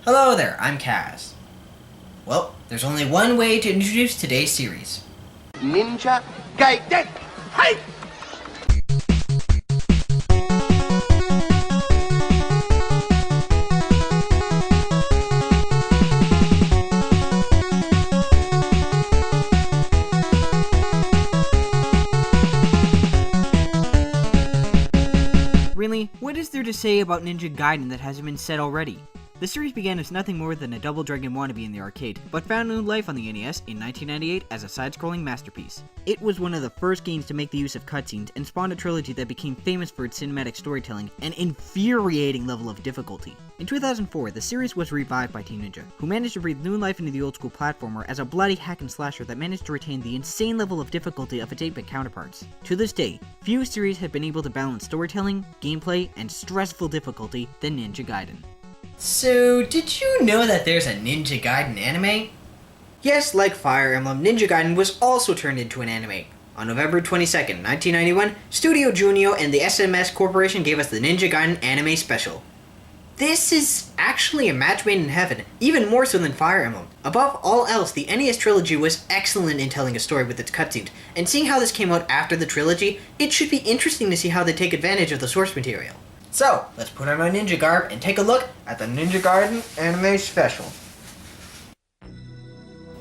Hello there, I'm Kaz. Well, there's only one way to introduce today's series. Ninja Gaiden! Hey! Really, what is there to say about Ninja Gaiden that hasn't been said already? The series began as nothing more than a Double Dragon wannabe in the arcade, but found new life on the NES in 1998 as a side-scrolling masterpiece. It was one of the first games to make the use of cutscenes and spawned a trilogy that became famous for its cinematic storytelling and infuriating level of difficulty. In 2004, the series was revived by Team Ninja, who managed to breathe new life into the old-school platformer as a bloody hack and slasher that managed to retain the insane level of difficulty of its 8-bit counterparts. To this day, few series have been able to balance storytelling, gameplay, and stressful difficulty than Ninja Gaiden. So, did you know that there's a Ninja Gaiden anime? Yes, like Fire Emblem, Ninja Gaiden was also turned into an anime. On November 22nd, 1991, Studio Junio and the SMS Corporation gave us the Ninja Gaiden anime special. This is actually a match made in heaven, even more so than Fire Emblem. Above all else, the NES trilogy was excellent in telling a story with its cutscenes, and seeing how this came out after the trilogy, it should be interesting to see how they take advantage of the source material. So, let's put on our ninja garb and take a look at the Ninja Gaiden anime special.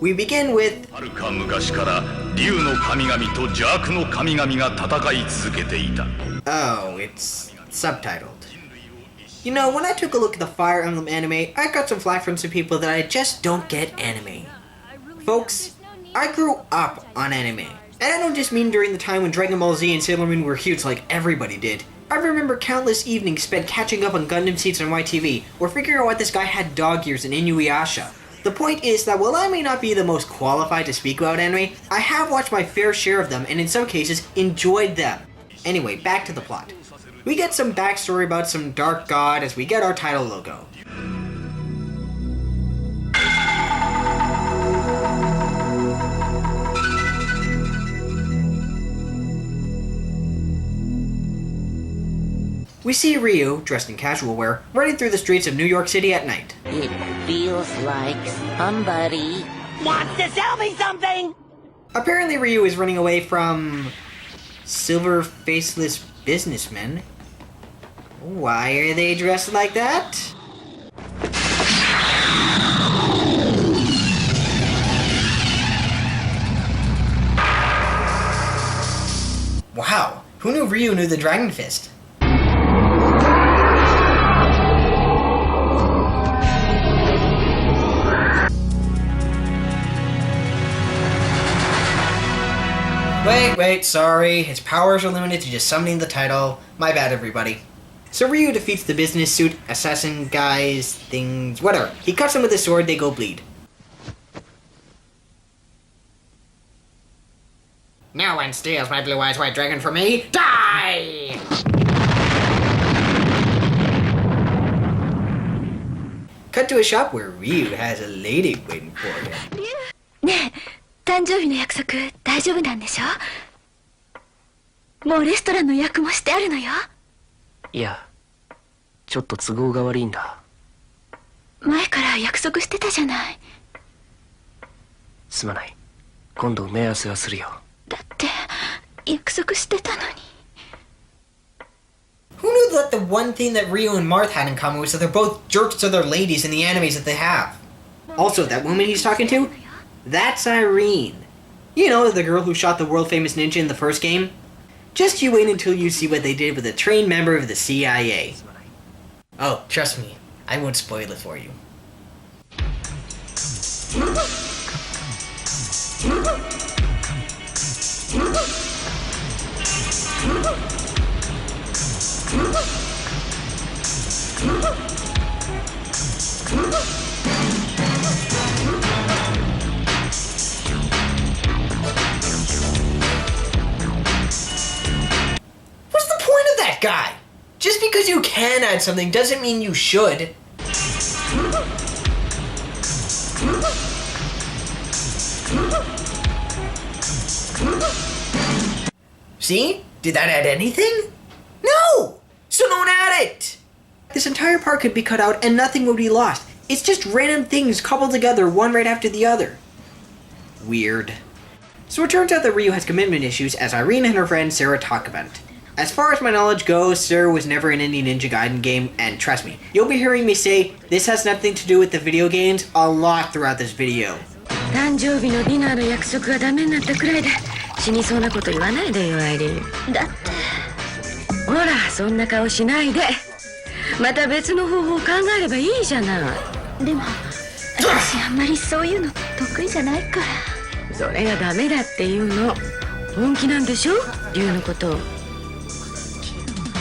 We begin with... はるか昔から竜の神々と邪悪の神々が戦い続けていた。 Oh, it's subtitled. You know, when I took a look at the Fire Emblem anime, I got some flack from some people that I just don't get anime. Folks, I grew up on anime. And I don't just mean during the time when Dragon Ball Z and Sailor Moon were huge like everybody did. I remember countless evenings spent catching up on Gundam Seeds on YTV, or figuring out why this guy had dog ears in Inuyasha. The point is that while I may not be the most qualified to speak about anime, I have watched my fair share of them and in some cases enjoyed them. Anyway, back to the plot. We get some backstory about some dark god as we get our title logo. We see Ryu, dressed in casual wear, running through the streets of New York City at night. It feels like somebody wants to sell me something! Apparently Ryu is running away from... silver faceless businessmen. Why are they dressed like that? Wow, who knew Ryu knew the Dragon Fist? Wait, sorry. His powers are limited to just summoning the title. My bad, everybody. So Ryu defeats the business suit, assassin guys, things, whatever. He cuts them with his sword, they go bleed. No one steals my blue-eyes white dragon from me. Die! Cut to a shop where Ryu has a lady waiting for him. ねえ、誕生日の約束大丈夫なんでしょ？もうレストランの予約もしてあるのよ。いや、ちょっと都合が悪いんだ。前から約束してたじゃない。すまない。今度埋め合わせはするよ。だって約束してたのに。Who knew that the one thing that Ryu and Marth had in common was that they're both jerks to their ladies in the animes that they have? Also, that woman he's talking to? That's Irene. You know, the girl who shot the world-famous ninja in the first game? Just you wait until you see what they did with a trained member of the CIA. Oh, trust me, I won't spoil it for you. Guy, just because you can add something doesn't mean you should. See? Did that add anything? No! So don't add it! This entire part could be cut out and nothing would be lost. It's just random things coupled together, one right after the other. Weird. So it turns out that Ryu has commitment issues, as Irene and her friend Sarah talk about it. As far as my knowledge goes, Sarah was never in any Ninja Gaiden game, and trust me, you'll be hearing me say this has nothing to do with the video games a lot throughout this video. 誕生日のディナーの約束がダメになったくらいで死にそうなこと言わないでよアイリーン。だってほらそんな顔しないでまた別の方法を考えればいいじゃない。でも私あんまりそういうの得意じゃないから。それがダメだっていうの本気なんでしょ龍のこと。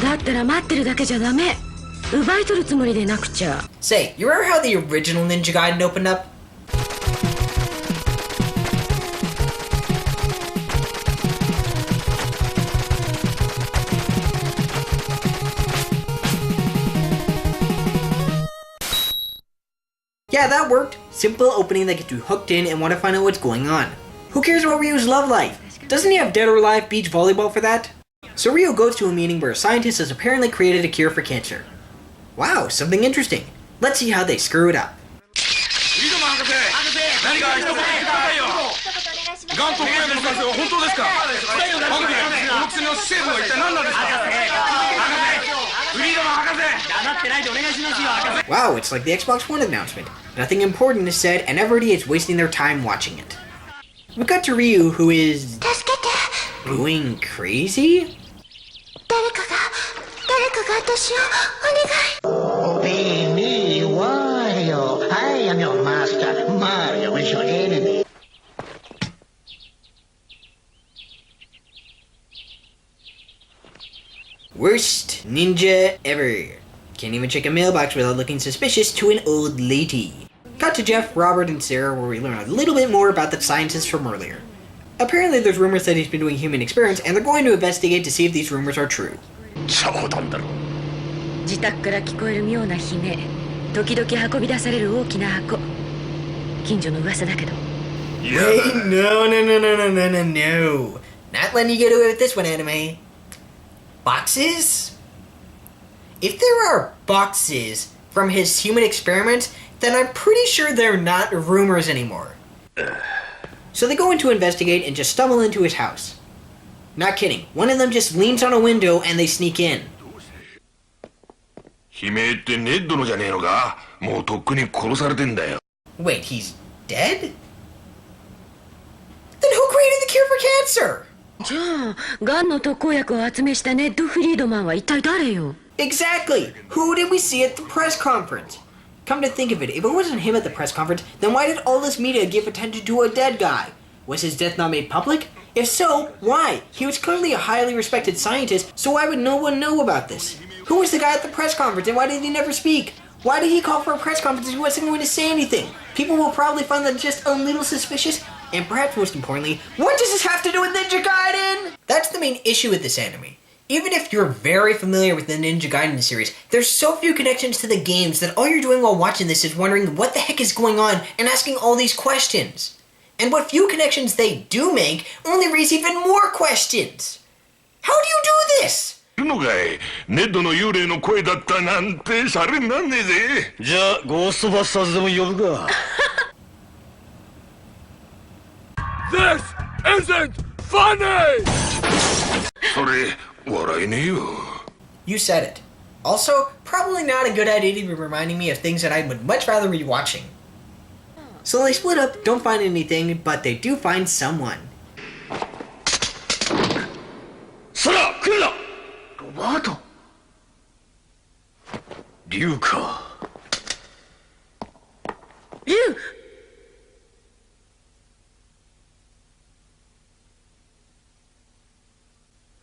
だったら待ってるだけじゃダメ。奪い取るつもりでなくちゃ。Say, you remember how the original Ninja Gaiden opened up? Yeah, that worked. Simple opening that gets you hooked in and want to find out what's going on. Who cares about Ryu's love life? Doesn't he have Dead or Alive beach volleyball for that? So Ryu goes to a meeting where a scientist has apparently created a cure for cancer. Wow, something interesting. Let's see how they screw it up. Wow, it's like the Xbox One announcement. Nothing important is said and everybody is wasting their time watching it. We cut to Ryu, who is... going crazy? Obey me, Wario. I am your master. Mario is your enemy. Worst ninja ever. Can't even check a mailbox without looking suspicious to an old lady. Cut to Jeff, Robert, and Sarah, where we learn a little bit more about the scientist from earlier. Apparently there's rumors that he's been doing human experiments, and they're going to investigate to see if these rumors are true. 自宅から聞こえる妙な悲鳴時々運び出される大きな箱近所の噂だけど Wait, no. Not letting you get away with this one, anime. Boxes? If there are boxes from his human experiments, then I'm pretty sure they're not rumors anymore. So they go in to investigate and just stumble into his house. Not kidding, one of them just leans on a window and they sneak in. 悲鳴ってネッドのじゃねえのか？もうとっくに殺されてんだよ。 Wait, he's dead? Then who created the cure for cancer? じゃあがんの特効薬を集めしたネッド・フリードマンは一体誰よ Exactly! Who did we see at the press conference? Come to think of it, if it wasn't him at the press conference, then why did all this media give attention to a dead guy? Was his death not made public? If so, why? He was clearly a highly respected scientist, so why would no one know about this? Who was the guy at the press conference and why did he never speak? Why did he call for a press conference if he wasn't going to say anything? People will probably find that just a little suspicious, and perhaps most importantly, what does this have to do with Ninja Gaiden? That's the main issue with this anime. Even if you're very familiar with the Ninja Gaiden series, there's so few connections to the games that all you're doing while watching this is wondering what the heck is going on and asking all these questions. And what few connections they do make only raise even more questions. How do you do this? いるのかい？ネッドの幽霊の声だったなんてシャレになんねえぜ。じゃあゴーストバスターズでも呼ぶか。This isn't funny! それ笑えねえよ。 You said it. Also, probably not a good idea to be reminding me of things that I would much rather be watching. So they split up, don't find anything, but they do find someone. そら来るな。ロバート。竜か。竜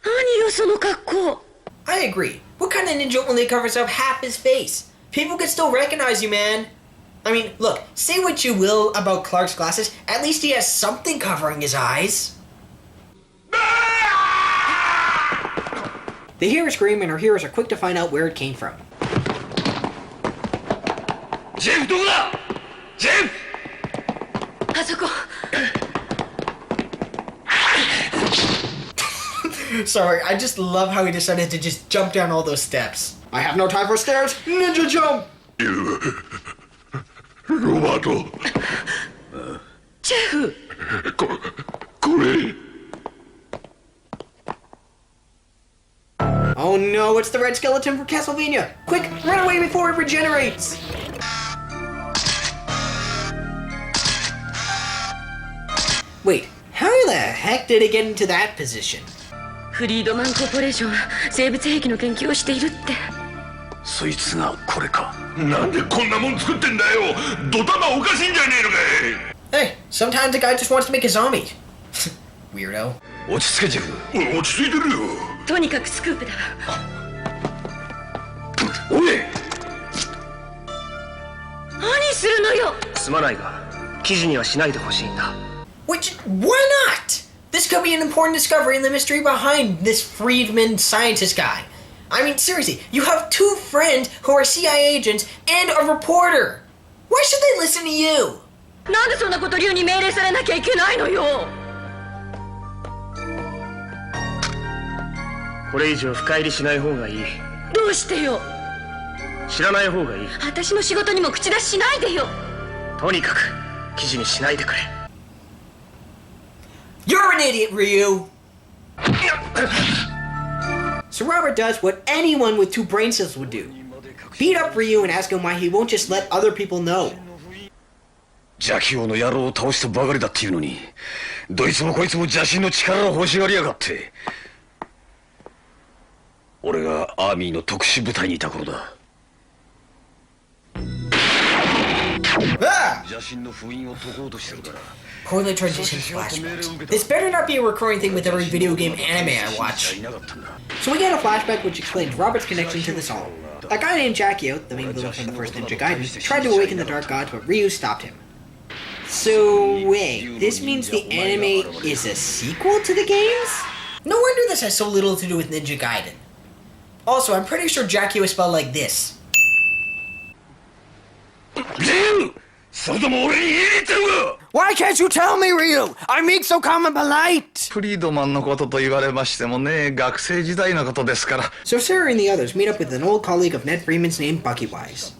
何よその格好 I agree. What kind of ninja only covers up half his face? People could still recognize you, man. I mean, look, say what you will about Clark's glasses, at least he has something covering his eyes. They hear a scream and our heroes are quick to find out where it came from. ジェフどこだ？ジェフ！あそこ Sorry, I just love how he decided to just jump down all those steps. I have no time for stairs. Ninja jump! ロバート。チェフ。これ。Oh no, it's the red skeleton from Castlevania! Quick, run away before it regenerates! Wait, how the heck did it get into that position? フリードマンコーポレーションは生物兵器の研究をしているって。そいつがこれか。なんでこんなもん作ってんだよ。ドタマおかしいんじゃねえのかい。 Hey, sometimes a guy just wants to make a zombie. Weirdo. 落ち着けジェフ。落ち着いてるよ。とにかくスクープだわ。おい。何するのよ。すまないが記事にはしないでほしいんだ。 Which, why not? This could be an important discovery in the mystery behind this Friedman scientist guy. I mean, seriously, you have two friends who are CIA agents and a reporter. Why should they listen to you? なんでそんなこと竜に命令されなきゃいけないのよ。これ以上深入りしない方がいい。どうしてよ。知らない方がいい。私の仕事にも口出ししないでよ。とにかく記事にしないでくれ。 You're an idiot, Ryu! So Robert does what anyone with two brain cells would do. Beat up Ryu and ask him why he won't just let other people know. 邪気王の野郎を倒したばかりだっていうのに、どいつもこいつも邪神の力を欲しがりやがって。俺がアーミーの特殊部隊にいた頃だ。邪神の封印を解こうとしてるから。 Poorly transitioned flashbacks. This better not be a recurring thing with every video game anime I watch. So we get a flashback which explains Robert's connection to the song. A guy named Jackie, the main villain from the first Ninja Gaiden, tried to awaken the Dark Gods, but Ryu stopped him. So wait, this means the anime is a sequel to the games? No wonder this has so little to do with Ninja Gaiden. Also, I'm pretty sure Jackie was spelled like this. Why can't you tell me, Ryu? I'm being so calm and polite! フリードマンのことと言われましてもね、学生時代のことですから。 So Sarah and the others meet up with an old colleague of Ned Freeman's named Bucky Wise.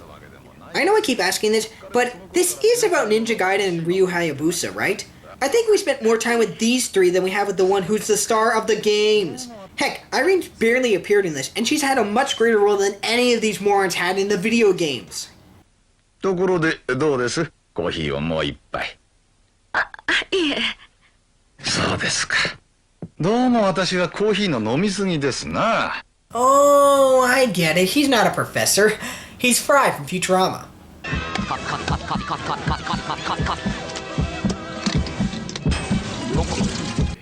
I know I keep asking this, but this is about Ninja Gaiden and Ryu Hayabusa, right? I think we spent more time with these three than we have with the one who's the star of the games. Heck, Irene barely appeared in this, and she's had a much greater role than any of these morons had in the video games. ところでどうです？コーヒーをもう一杯。いえ。そうですか。どうも私はコーヒーの飲みすぎですな。Oh, I get it. He's not a professor. He's Fry from Futurama.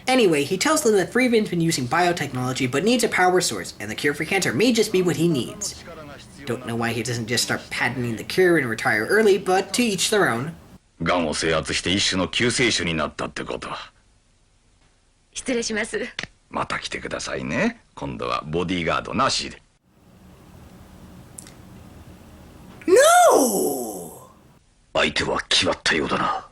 Anyway, he tells them that Freeman's been using biotechnology but needs a power source, and the cure for cancer may just be what he needs. Don't know why he doesn't just start patenting the cure and retire early, but to each their own. がんを制圧して一種の救世主になったってこと。失礼します。また来てくださいね。今度はボディーガードなしで。No! 相手は決まったようだな。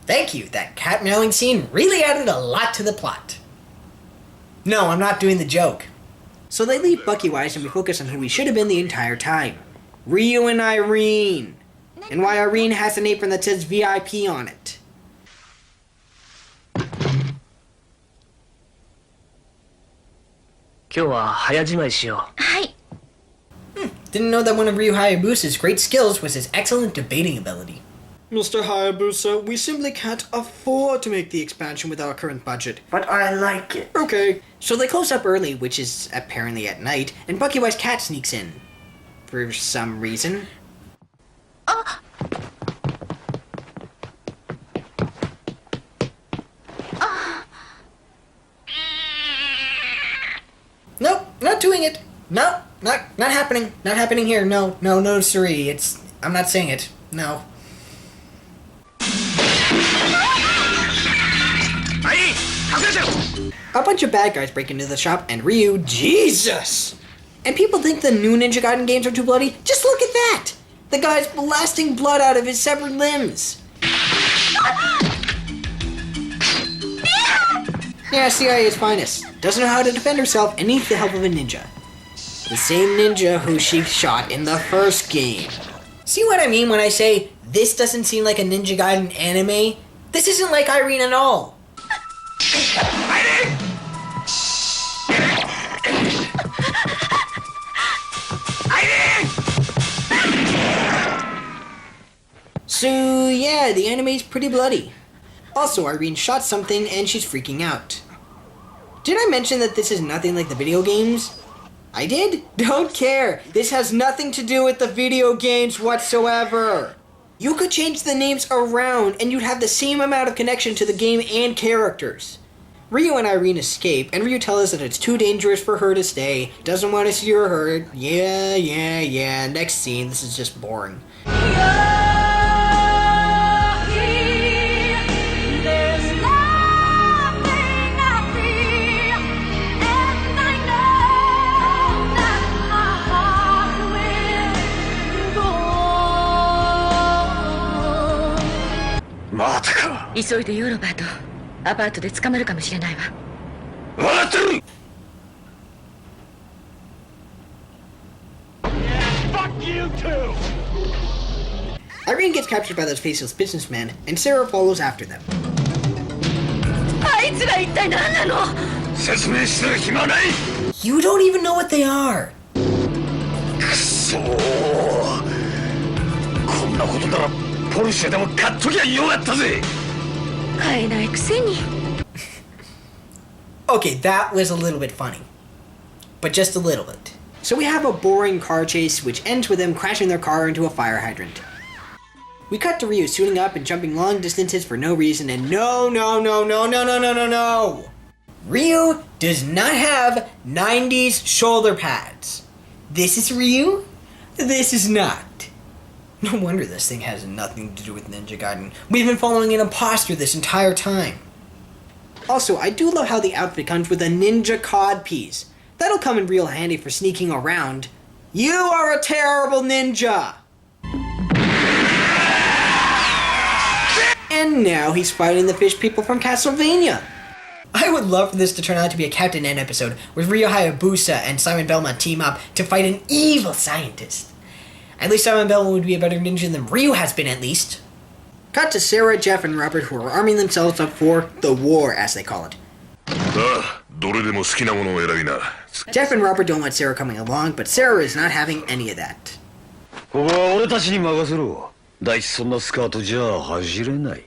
Thank you. That cat meowing scene really added a lot to the plot. No, I'm not doing the joke. So they leave Bucky Wise and we focus on who we should have been the entire time. Ryu and Irene. And why Irene has an apron that says VIP on it. Didn't know that one of Ryu Hayabusa's great skills was his excellent debating ability. Mr. Hayabusa, we simply can't afford to make the expansion with our current budget. But I like it. Okay. So they close up early, which is apparently at night, and Bucky Wise's cat sneaks in. For some reason. Nope, not doing it. No, not happening. Not happening here. No, siree. I'm not saying it. No. A bunch of bad guys break into the shop, and Ryu, Jesus! And people think the new Ninja Gaiden games are too bloody. Just look at that! The guy's blasting blood out of his severed limbs. Yeah, CIA's finest. doesn't know how to defend herself and needs the help of a ninja. The same ninja who she shot in the first game. See what I mean when I say this doesn't seem like a Ninja Gaiden anime? This isn't like Irene at all. So yeah, the anime's pretty bloody. Also, Irene shot something and she's freaking out. Did I mention that this is nothing like the video games? I did? Don't care. This has nothing to do with the video games whatsoever. You could change the names around and you'd have the same amount of connection to the game and characters. Ryu and Irene escape, and Ryu tells us that it's too dangerous for her to stay, doesn't want to see her hurt. Yeah, next scene, this is just boring.急いでヨーロバーとアパートで捕まるかもしれないわ。分かってる。Irene gets captured by those faceless businessmen, and Sarah follows after them. あいつら一体何なの？説明する暇ない。You don't even know what they are. くそー。こんなことならポルシェでも買っときゃよかったぜ。買えないくせに。Okay, that was a little bit funny. But just a little bit. So we have a boring car chase, which ends with them crashing their car into a fire hydrant. We cut to Ryu suiting up and jumping long distances for no reason, and no. Ryu does not have 90s shoulder pads. This is Ryu? This is not. No wonder this thing has nothing to do with Ninja Gaiden. We've been following an imposter this entire time. Also, I do love how the outfit comes with a ninja codpiece. That'll come in real handy for sneaking around. You are a terrible ninja! And now he's fighting the fish people from Castlevania. I would love for this to turn out to be a Captain N episode where Ryo Hayabusa and Simon Belmont team up to fight an evil scientist. At least Simon Belmont would be a better ninja than Ryu has been, at least. Cut to Sarah, Jeff, and Robert, who are arming themselves up for the war, as they call it. Jeff and Robert don't want Sarah coming along, but Sarah is not having any of that. ここは俺たちに任せろ。第一そんなスカートじゃ走れない。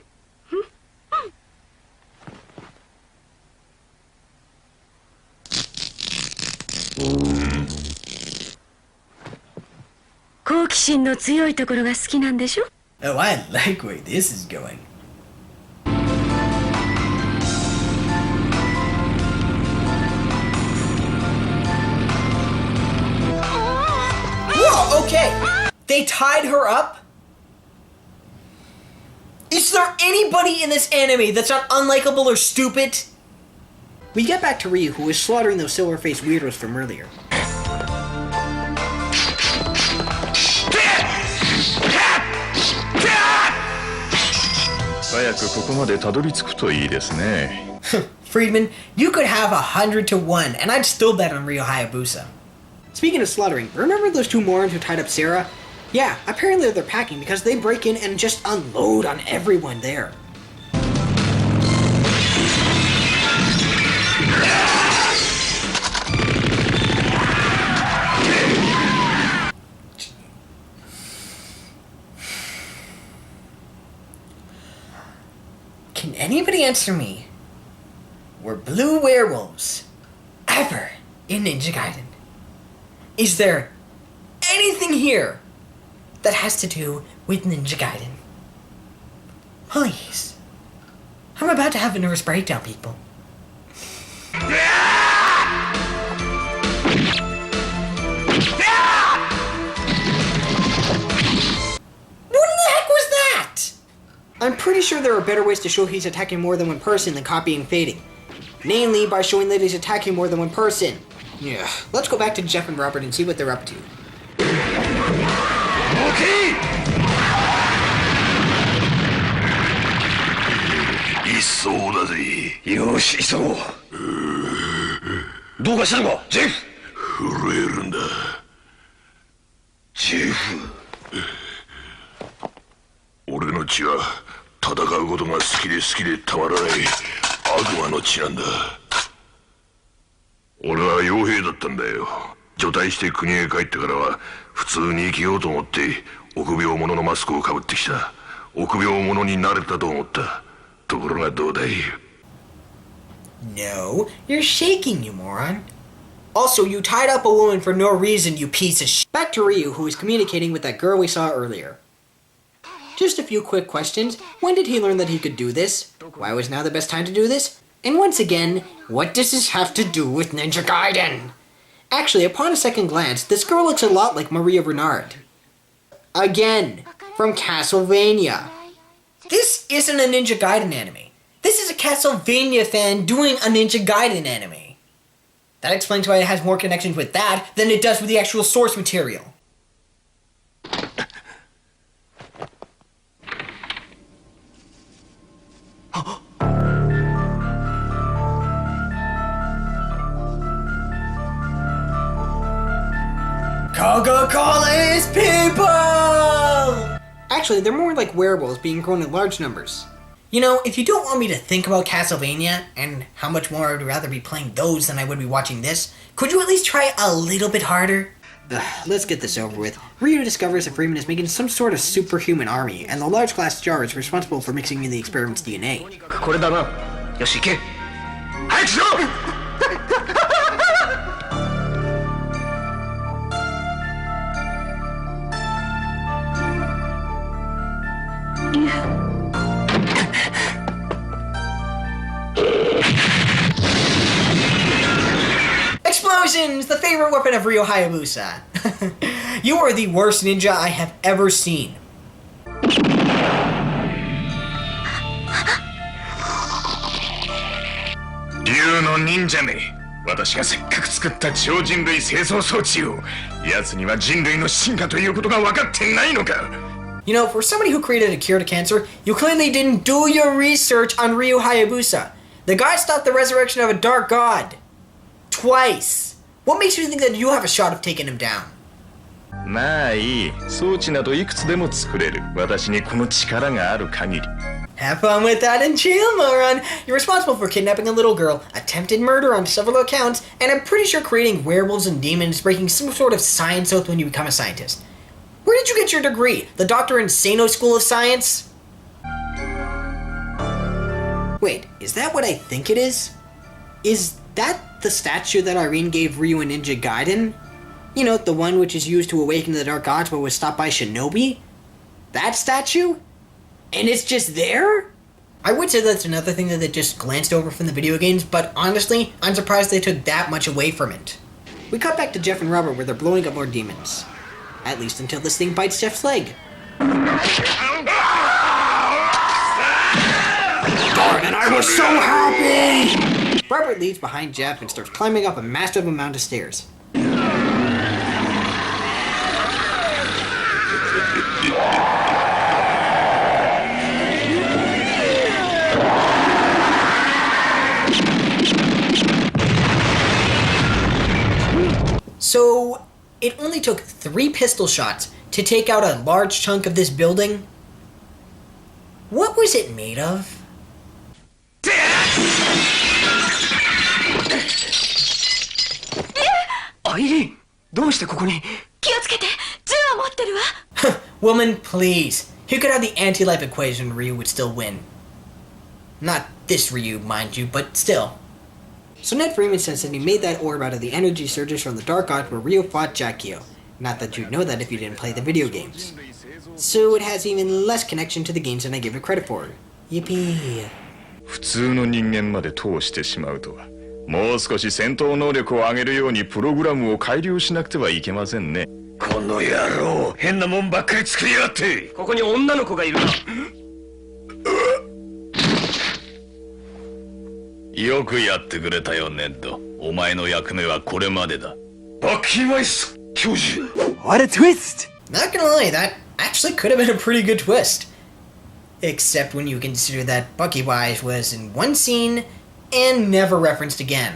好奇心の強いところが好きなんでしょ？ Oh, I like where this is going. Whoa, okay. They tied her up? Is there anybody in this anime that's not unlikable or stupid? We get back to Ryu, who is slaughtering those silver-faced weirdos from earlier. Friedman, you could have 100 to 1, and I'd still bet on Ryo Hayabusa. Speaking of slaughtering, remember those two morons who tied up Sarah? Yeah, apparently they're packing because they break in and just unload on everyone there. Can anybody answer me? Were blue werewolves ever in Ninja Gaiden? Is there anything here that has to do with Ninja Gaiden? Please. I'm about to have a nervous breakdown, people. What the heck was that? I'm pretty sure there are better ways to show he's attacking more than one person than copying fading. Namely, by showing that he's attacking more than one person. Yeah, let's go back to Jeff and Robert and see what they're up to. Okay! いそうだぜ。よし、急ごう。どうかしたのかジェフ。震えるんだ。ジェフ。俺の血は戦うことが好きでたまらない悪魔の血なんだ。俺は傭兵だったんだよ。除隊して国へ帰ってからは普通に生きようと思って臆病者のマスクをかぶってきた。臆病者になれたと思った。ところがどうだい。 No, you're shaking, you moron. Also, you tied up a woman for no reason, you piece of shit. Back to Ryu, who was communicating with that girl we saw earlier. Just a few quick questions. When did he learn that he could do this? Why was now the best time to do this? And once again, what does this have to do with Ninja Gaiden? Actually, upon a second glance, this girl looks a lot like Maria Renard. Again, from Castlevania. This isn't a Ninja Gaiden anime. This is a Castlevania fan doing a Ninja Gaiden anime. That explains why it has more connections with that than it does with the actual source material. Coca-Cola's people! Actually, they're more like werewolves being grown in large numbers. You know, if you don't want me to think about Castlevania and how much more I would rather be playing those than I would be watching this, could you at least try a little bit harder? Let's get this over with. Ryu discovers that Freeman is making some sort of superhuman army, and the large glass jar is responsible for mixing in the experiment's DNA. これだな。よし行け。早くしろ。Explosions! The favorite weapon of Ryo Hayabusa. You are the worst ninja I have ever seen. 竜の忍者め。私がせっかく作った超人類清掃装置を。奴には人類の進化ということが分かってないのか。 You know, for somebody who created a cure to cancer, you clearly didn't do your research on Ryu Hayabusa. The guy stopped the resurrection of a dark god. Twice. What makes you think that you have a shot of taking him down? まあいい。装置などいくつでも作れる。私にこの力がある限り。 Have fun with that in jail, moron! You're responsible for kidnapping a little girl, attempted murder on several accounts, and I'm pretty sure creating werewolves and demons, breaking some sort of science oath when you become a scientist. Where did you get your degree? The Dr. Insano School of Science? Wait, is that what I think it is? Is that the statue that Irene gave Ryu in Ninja Gaiden? You know, the one which is used to awaken the Dark Gods but was stopped by Shinobi? That statue? And it's just there? I would say that's another thing that they just glanced over from the video games, but honestly, I'm surprised they took that much away from it. We cut back to Jeff and Robert where they're blowing up more demons. At least until this thing bites Jeff's leg. Darn it, I was so happy! Robert leads behind Jeff and starts climbing up a massive amount of stairs. So, it only took 3 pistol shots to take out a large chunk of this building? What was it made of? アイリーン、どうしてここに？気をつけて、銃を持ってるわ。Woman, please. You could have the anti-life equation, Ryu would still win. Not this Ryu, mind you, but still. So Ned Freeman says that he made that orb out of the energy surges from the Dark God where Ryu fought Jackio. Not that you'd know that if you didn't play the video games. So it has even less connection to the games than I give it credit for. Yippee. 普通の人間まで通してしまうとは。もう少し戦闘能力を上げるようにプログラムを改良しなくてはいけませんね。この野郎、変なもんばっかり作りやがって。ここに女の子がいるな。よくやってくれたよ、ネッド。お前の役目はこれまでだ。バッキーマイス教授。What a twist! Not gonna lie, that actually could have been a pretty good twist. Except when you consider that Bucky Wise was in one scene and never referenced again.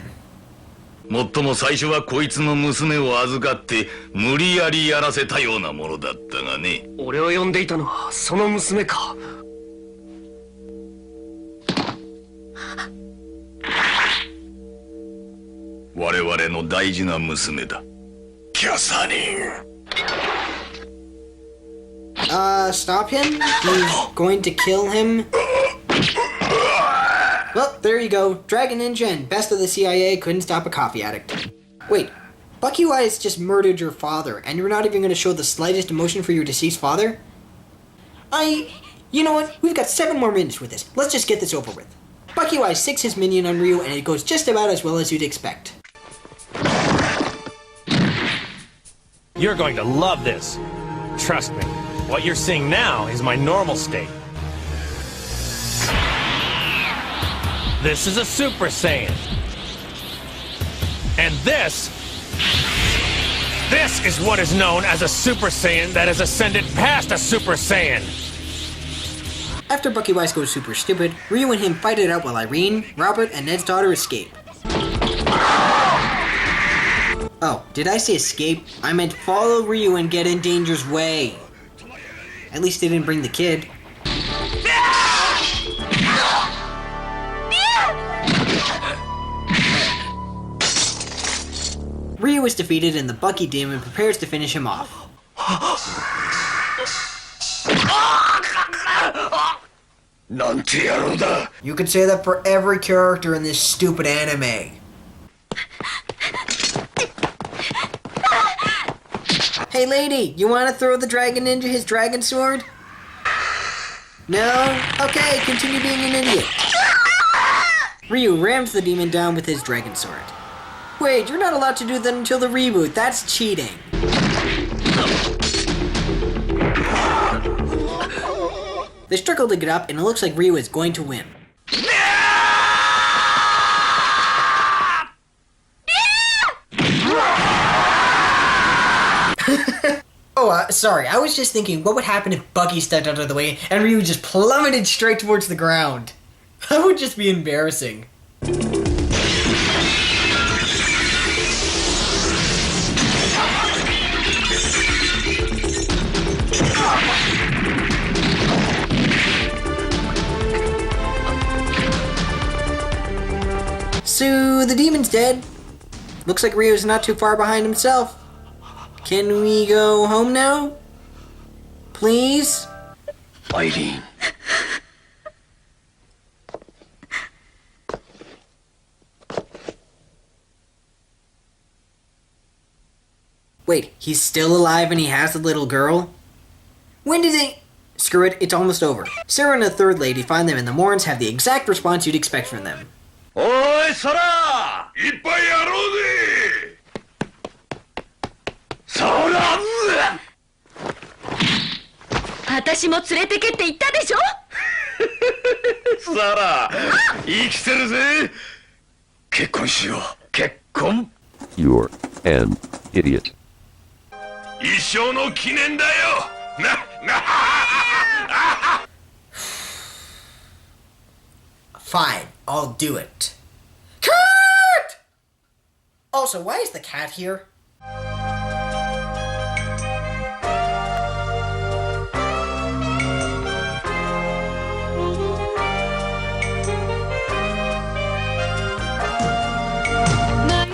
もっとも最初はこいつの娘を預かって無理やりやらせたようなものだったがね。俺を呼んでいたのはその娘か。我々の大事な娘だ。キャサリン。Stop him? He's going to kill him? Well, there you go. Dragon Ninja and Best of the CIA couldn't stop a coffee addict. Wait, Bucky Wise just murdered your father, and you're not even going to show the slightest emotion for your deceased father? You know what? We've got 7 more minutes with this. Let's just get this over with. Bucky Wise sicks his minion on Ryu, and it goes just about as well as you'd expect. You're going to love this. Trust me. What you're seeing now is my normal state. This is a Super Saiyan. And this is what is known as a Super Saiyan that has ascended past a Super Saiyan. After Bucky Wise goes super stupid, Ryu and him fight it out while Irene, Robert, and Ned's daughter escape. Oh, did I say escape? I meant follow Ryu and get in danger's way. At least they didn't bring the kid. Ryu is defeated and the Bucky demon prepares to finish him off. You could say that for every character in this stupid anime. Hey lady, you want to throw the Dragon Ninja his dragon sword? No? Okay, continue being an idiot. Ryu rams the demon down with his dragon sword. Wait, you're not allowed to do that until the reboot. That's cheating. They struggle to get up, and it looks like Ryu is going to win. Sorry, I was just thinking what would happen if Bucky stepped out of the way and Ryu just plummeted straight towards the ground. That would just be embarrassing. So, the demon's dead. Looks like Ryu's not too far behind himself. Can we go home now? Please? Irene. Wait, he's still alive and he has a little girl? When do they... Screw it, it's almost over. Sarah and the third lady find them and the Morons have the exact response you'd expect from them. Oi, Sora! いっぱいやろうぜ Sora! 私も連れてけって言ったでしょ。Sora! 生きてるぜ。結婚しよう。結婚。 You're an idiot. 一生の記念だよ Fine, I'll do it. Cat! Also, why is the cat here?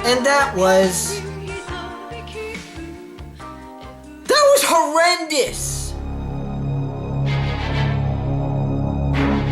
And that was horrendous!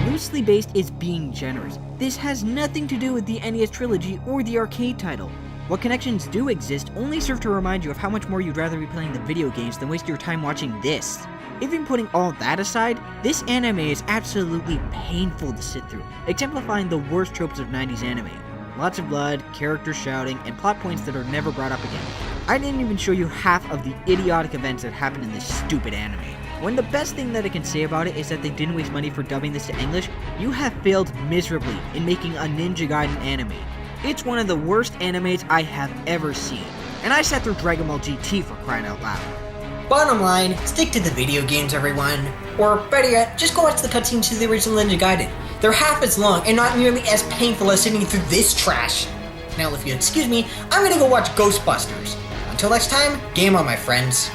Loosely based is being generous. This has nothing to do with the NES trilogy or the arcade title. What connections do exist only serve to remind you of how much more you'd rather be playing the video games than waste your time watching this. Even putting all that aside, this anime is absolutely painful to sit through, exemplifying the worst tropes of 90s anime. Lots of blood, characters shouting, and plot points that are never brought up again. I didn't even show you half of the idiotic events that happened in this stupid anime. When the best thing that I can say about it is that they didn't waste money for dubbing this to English, you have failed miserably in making a Ninja Gaiden anime. It's one of the worst animes I have ever seen. And I sat through Dragon Ball GT for crying out loud. Bottom line, stick to the video games, everyone. Or better yet, just go watch the cutscenes to the original Ninja Gaiden. They're half as long and not nearly as painful as sitting through this trash. Now, if you excuse me, I'm gonna go watch Ghostbusters. Until next time, game on, my friends.